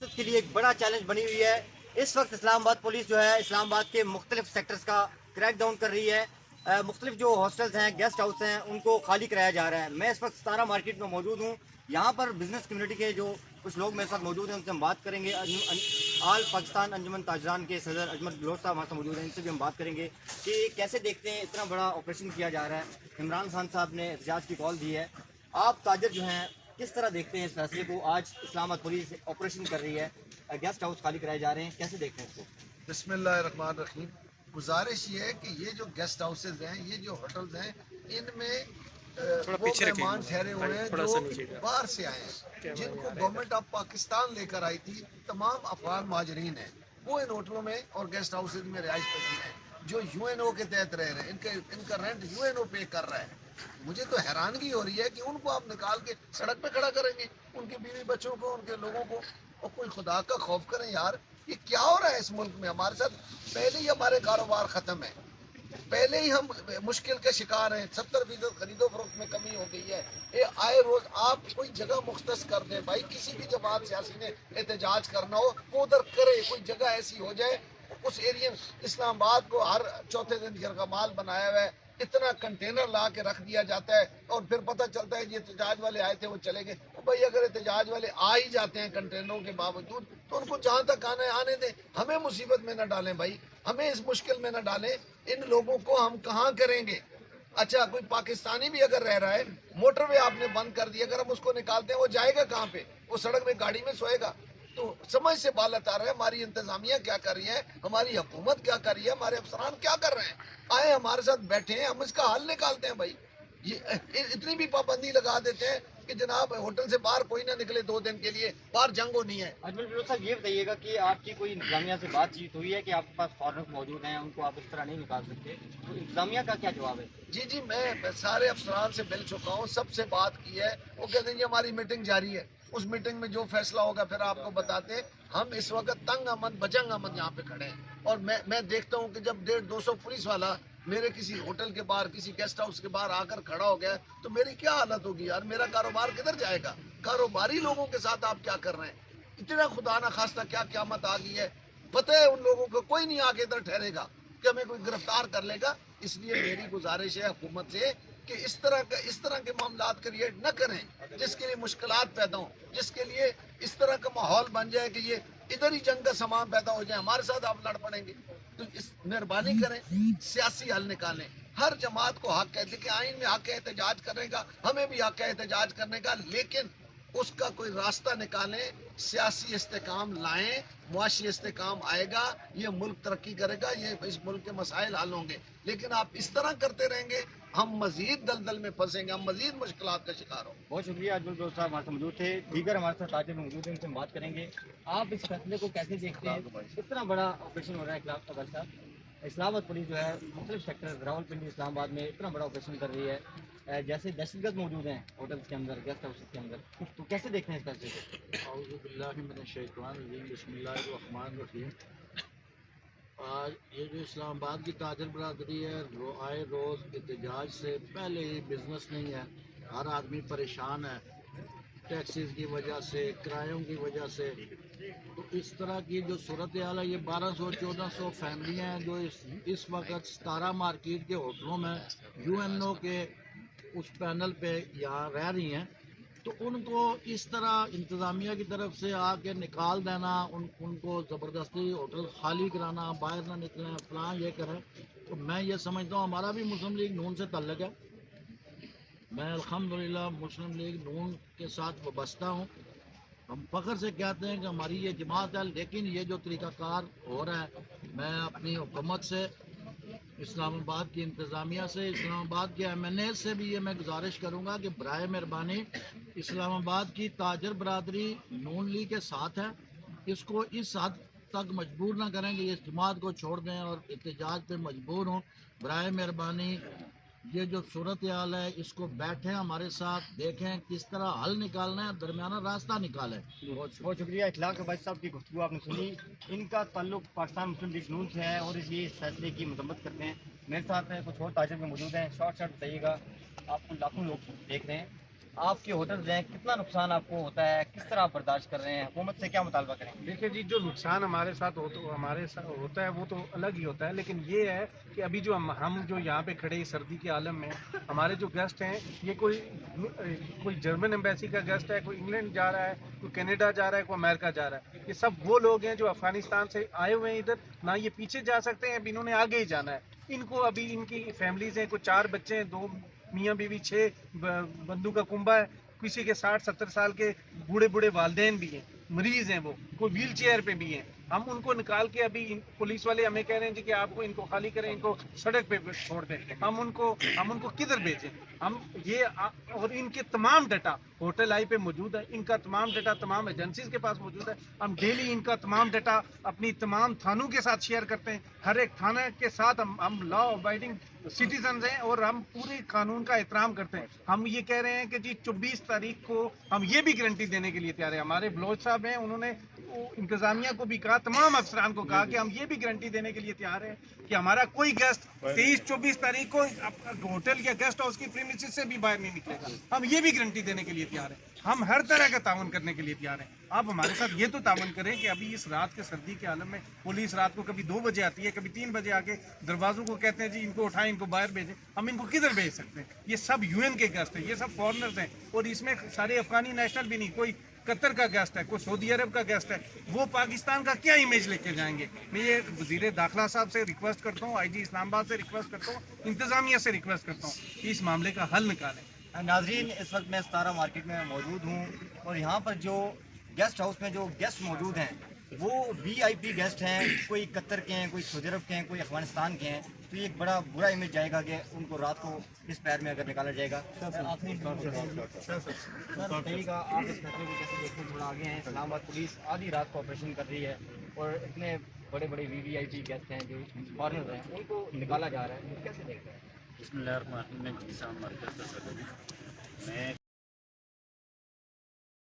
के लिए एक बड़ा चैलेंज बनी हुई है। इस वक्त इस्लामाबाद पुलिस जो है इस्लामाबाद के मुख्तलिफ सेक्टर्स का क्रैक डाउन कर रही है। मुख्तलिफ जो हॉस्टल्स हैं, गेस्ट हाउस हैं, उनको खाली कराया जा रहा है। मैं इस वक्त सतारा मार्केट में मौजूद हूँ। यहाँ पर बिजनेस कम्युनिटी के जो कुछ लोग मेरे साथ मौजूद हैं, उनसे हम बात करेंगे। आल पाकिस्तान अंजुमन ताजरान के सदर अजमत बलोच साहब हमारे साथ मौजूद हैं, इनसे भी हम बात करेंगे कि कैसे देखते हैं इतना बड़ा ऑपरेशन किया जा रहा है। इमरान खान साहब ने एहतजाज की कॉल दी है। आप ताजर जो हैं किस तरह देखते हैं इस फैसले को? आज इस्लामाबाद पुलिस ऑपरेशन कर रही है, गेस्ट हाउस खाली कराए जा रहे हैं, कैसे देखते हैं इसको? बिस्मिल्लाहिर्रहमानिर्रहीम। गुजारिश ये है कि ये जो गेस्ट हाउसेज हैं, ये जो होटल्स हैं, इनमें वो मेहमान ठहरे हुए हैं जो बाहर से आए हैं, जिनको गवर्नमेंट ऑफ पाकिस्तान लेकर आई थी। तमाम अफगान महाजरीन हैं, वो इन होटलों में और गेस्ट हाउसेज में रिहाइश पजीर हैं, जो यूएनओ के तहत रह रहे हैं। इनका रेंट यूएनओ पे कर रहा है। मुझे तो हैरानगी हो रही है कि उनको आप निकाल के सड़क पे खड़ा करेंगे, उनके बीवी बच्चों को, उनके लोगों को। और कोई खुदा का खौफ करें यार, ये क्या हो रहा है इस मुल्क में? हमारे साथ पहले ही हमारे कारोबार ख़त्म है, पहले ही हम मुश्किल के शिकार हैं। 70% खरीदो फरोख्त में कमी हो गई है। ये आए रोज आप कोई जगह मुख्तस कर दें भाई। किसी भी जमात सियासी ने एहतजाज करना हो वो उधर करे, कोई जगह ऐसी हो जाए उस एरिया। इस्लामाबाद को हर चौथे दिन यरगमाल बनाया हुआ है, इतना कंटेनर ला के रख दिया जाता है और फिर पता चलता है ये एहतजाज वाले आए थे वो चले गए। तो भाई अगर एहतजाज वाले आ ही जाते हैं कंटेनरों के बावजूद, तो उनको जहाँ तक आना है आने दें। हमें मुसीबत में न डालें भाई, हमें इस मुश्किल में न डालें। इन लोगों को हम कहाँ करेंगे? अच्छा, कोई पाकिस्तानी भी अगर रह रहा है, मोटरवे आपने बंद कर दी, अगर हम उसको निकालते हैं वो जाएगा कहाँ पे? वो सड़क में गाड़ी में सोएगा। तो समझ से बालत आ रहा है, हमारी इंतजामिया क्या कर रही है, हमारी हुकूमत क्या कर रही है, हमारे अफसरान क्या कर रहे हैं। आए हमारे साथ बैठे हैं, हम इसका हल निकालते हैं भाई। ये इतनी भी पाबंदी लगा देते हैं कि जनाब होटल से बाहर कोई ना निकले 2 दिन के लिए, बाहर जंग होनी है। अजमल बलोच साहब, ये बताइएगा कि आपकी कोई इंतजामिया से बातचीत हुई है कि आपके पास फॉरनर्स मौजूद हैं, उनको आप इस तरह नहीं निकाल सकते, तो इंतजामिया का क्या जवाब है? जी, मैं सारे अफसरान से मिल चुका हूँ, सबसे बात की है। वो कहते हैं जी हमारी मीटिंग जारी है, उस मीटिंग में जो फैसला होगा फिर आपको बताते हैं। हम इस वक्त तंग आमद बजंग आमद यहाँ पे खड़े हैं। और मैं देखता हूँ कि जब 150-200 पुलिस वाला मेरे किसी होटल के बाहर, किसी गेस्ट हाउस के बाहर आकर खड़ा हो गया, तो मेरी क्या हालत होगी यार? मेरा कारोबार किधर जाएगा? कारोबारी लोगों के साथ आप क्या कर रहे हैं? इतना खुदा ना खास्ता क्या क़यामत आ गई है। पता है उन लोगों को कोई नहीं आके इधर ठहरेगा कि हमें कोई गिरफ्तार कर लेगा। इसलिए मेरी गुजारिश है हुकूमत से कि इस तरह के मामलात क्रिएट न करें जिसके लिए मुश्किलात पैदा हों, जिसके लिए इस तरह का माहौल बन जाए कि ये इधर ही जंग का सामान पैदा हो जाए, हमारे साथ आप लड़ पड़ेंगे। तो इस मेहरबानी करें, सियासी हल निकालें। हर जमात को हक है, देखिए आइन में हक है एहतजाज करने का, हमें भी हक है एहतजाज करने का, लेकिन उसका कोई रास्ता निकालें, सियासी इस्तेकाम लाएं, मुआशी इस्तेकाम आएगा, ये मुल्क तरक्की करेगा, ये इस मुल्क के मसाइल हल होंगे। लेकिन आप इस तरह करते रहेंगे, हम मजीद दलदल में फंसेंगे, हम मजीद मुश्किलात का शिकार होंगे। बहुत शुक्रिया। अजमल बलोच साहब हमारे साथ मौजूद थे, दीगर हमारे साथ ताजर मौजूद हैं, उनसे हम बात करेंगे। आप इस फैसले को कैसे देखते हैं? इतना बड़ा ऑपरेशन हो रहा है खिलाफ अगर साहब, इस्लामाबाद पुलिस जो है मुख्तलिफ सेक्टर रावलपिंडी इस्लामाबाद में इतना बड़ा ऑपरेशन कर रही है, जैसे दहशतगर्द मौजूद हैं होटल्स के अंदर, गेस्ट हाउस के अंदर, तो कैसे देखते हैं इस फैसले को? औज़ु बिल्लाहि मिनश शैतानिर रजीम, बिस्मिल्लाहिर रहमानिर रहीम। आज ये जो इस्लामाबाद की ताजर बरादरी है, आए रोज़ एहतजाज से पहले ही बिज़नेस नहीं है, हर आदमी परेशान है टैक्सेस की वजह से, किरायों की वजह से। तो इस तरह की जो सूरत हाल है, ये 1200-1400 फैमिलियाँ हैं जो इस वक्त सतारा मार्केट के होटलों में यूएनओ के उस पैनल पे यहाँ रह रही हैं। तो उनको इस तरह इंतज़ामिया की तरफ से आके निकाल देना, उनको ज़बरदस्ती होटल खाली कराना, बाहर ना निकलें, फलां ये करें, तो मैं ये समझता हूँ हमारा भी मुस्लिम लीग नून से ताल्लुक़ है। मैं अल्हम्दुलिल्लाह मुस्लिम लीग नून के साथ वाबस्ता हूँ। हम फ़ख्र से कहते हैं कि हमारी ये जमात है, लेकिन ये जो तरीक़ाकार हो रहा है, मैं अपनी हुकूमत से, इस्लामाबाद की इंतज़ामिया से, इस्लामाबाद के MNA से भी ये मैं गुजारिश करूँगा कि बराए मेहरबानी इस्लामाबाद की ताजर बरादरी नून लीग के साथ है, इसको इस हद तक मजबूर ना करें कि इस जमात को छोड़ दें और एहतजाज पे मजबूर हों। बराए मेहरबानी ये जो सूरत हाल है, इसको बैठें हमारे साथ, देखें किस तरह हल निकालना है, दरमियाना रास्ता निकालें। बहुत बहुत शुक्रिया। इखलाक भाई साहब की गुफ्तगू आपने सुनी। इनका ताल्लुक पाकिस्तान मुस्लिम लीग नून से है और इस फैसले की मजम्मत करते हैं। मेरे साथ में कुछ और ताजर में मौजूद हैं। शॉर्ट बताइएगा, आपको लाखों लोग देख रहे हैं। آپ کے ہوٹلز ہیں کتنا نقصان آپ کو ہوتا ہے, کس طرح آپ برداشت کر رہے ہیں, حکومت سے کیا مطالبہ کریں گے؟ دیکھیں جی, جو نقصان ہمارے ساتھ ہوتا ہے وہ تو الگ ہی ہوتا ہے, لیکن یہ ہے کہ ابھی جو ہم جو یہاں پہ کھڑے سردی کے عالم میں, ہمارے جو گیسٹ ہیں یہ کوئی جرمن ایمبیسی کا گیسٹ ہے, کوئی انگلینڈ جا رہا ہے, کوئی کینیڈا جا رہا ہے, کوئی امریکہ جا رہا ہے. یہ سب وہ لوگ ہیں جو افغانستان سے آئے ہوئے ہیں ادھر, نہ یہ پیچھے جا سکتے ہیں, اب انہوں نے آگے ہی جانا ہے. ان کو ابھی ان کی فیملیز ہیں, کوئی 4 بچے ہیں, 2 میاں بیوی, 6 بندو کا کنبہ ہے, کسی کے 60-70 سال کے بوڑھے والدین بھی ہیں, مریض ہیں, وہ کوئی ویل چیئر پہ بھی ہیں. ہم ان کو نکال کے ابھی پولیس والے ہمیں کہہ رہے ہیں جی کہ آپ کو ان کو خالی کریں, ان کو سڑک پہ چھوڑ دیں. ہم ان کو کدھر بھیجیں؟ ہم یہ اور ان کے تمام ڈیٹا ہوٹل آئی پہ موجود ہے, ان کا تمام ڈیٹا تمام ایجنسیز کے پاس موجود ہے. ہم ڈیلی ان کا تمام ڈیٹا اپنی تمام تھانوں کے ساتھ شیئر کرتے ہیں. ہر ایک تھانہ کے ساتھ ہم لا ابائڈنگ سٹیزنز ہیں اور ہم پورے قانون کا احترام کرتے ہیں. ہم یہ کہہ رہے ہیں کہ جی 24 تاریخ کو ہم یہ بھی گارنٹی دینے کے لیے تیار ہیں, ہمارے بلوچ صاحب ہیں, انہوں نے انتظامیہ کو بھی کہا, تمام افسران کو کہا کہ ہم یہ بھی گارنٹی دینے کے لیے تیار ہیں کہ ہمارا کوئی گیسٹ 23-24 تاریخ کو ہوٹل یا گیسٹ ہاؤس کی پریمیسز سے بھی باہر نہیں نکلے گا. ہم یہ بھی گارنٹی دینے کے لیے تیار ہیں, ہم ہر طرح کا تعاون کرنے کے لیے تیار ہیں. آپ ہمارے ساتھ یہ تو تعاون کریں کہ ابھی اس رات کے سردی کے عالم میں پولیس رات کو کبھی 2 بجے آتی ہے, کبھی 3 بجے آ کے دروازوں کو کہتے ہیں جی ان کو اٹھائیں, ان کو باہر بھیجیں. ہم ان کو کدھر بھیج سکتے ہیں؟ یہ سب UN کے گیسٹ ہیں, یہ سب فارنرز ہیں, اور اس میں سارے افغانی نیشنل بھی نہیں, کوئی قطر کا گیسٹ ہے, کوئی سعودی عرب کا گیسٹ ہے. وہ پاکستان کا کیا امیج لے کے جائیں گے؟ میں یہ وزیر داخلہ صاحب سے ریکویسٹ کرتا ہوں, IG اسلام آباد سے ریکویسٹ کرتا ہوں, انتظامیہ سے ریکویسٹ کرتا ہوں کہ اس معاملے کا حل نکالیں. ناظرین, اس وقت میں ستارہ مارکیٹ میں موجود ہوں, اور یہاں پر جو گیسٹ ہاؤس میں جو گیسٹ موجود ہیں وہ VIP گیسٹ ہیں, کوئی قطر کے ہیں, کوئی سعودی عرب کے ہیں, کوئی افغانستان کے ہیں. تو یہ ایک بڑا برا امیج جائے گا کہ ان کو رات کو اس پیر میں اگر نکالا جائے گا. سر بتائیے گا, آپ اس فیصلے کو کیسے دیکھتے ہیں؟ تھوڑا آگے ہیں, اسلام آباد پولیس آدھی رات کو آپریشن کر رہی ہے اور اتنے بڑے VIP گیسٹ ہیں جو فارنرز ہیں ان کو نکالا جا رہا ہے, کیسے دیکھتے ہیں؟ بسم اللہ الرحمن الرحیم. میں جیسان مارکیٹ کا صدر ہوں. میں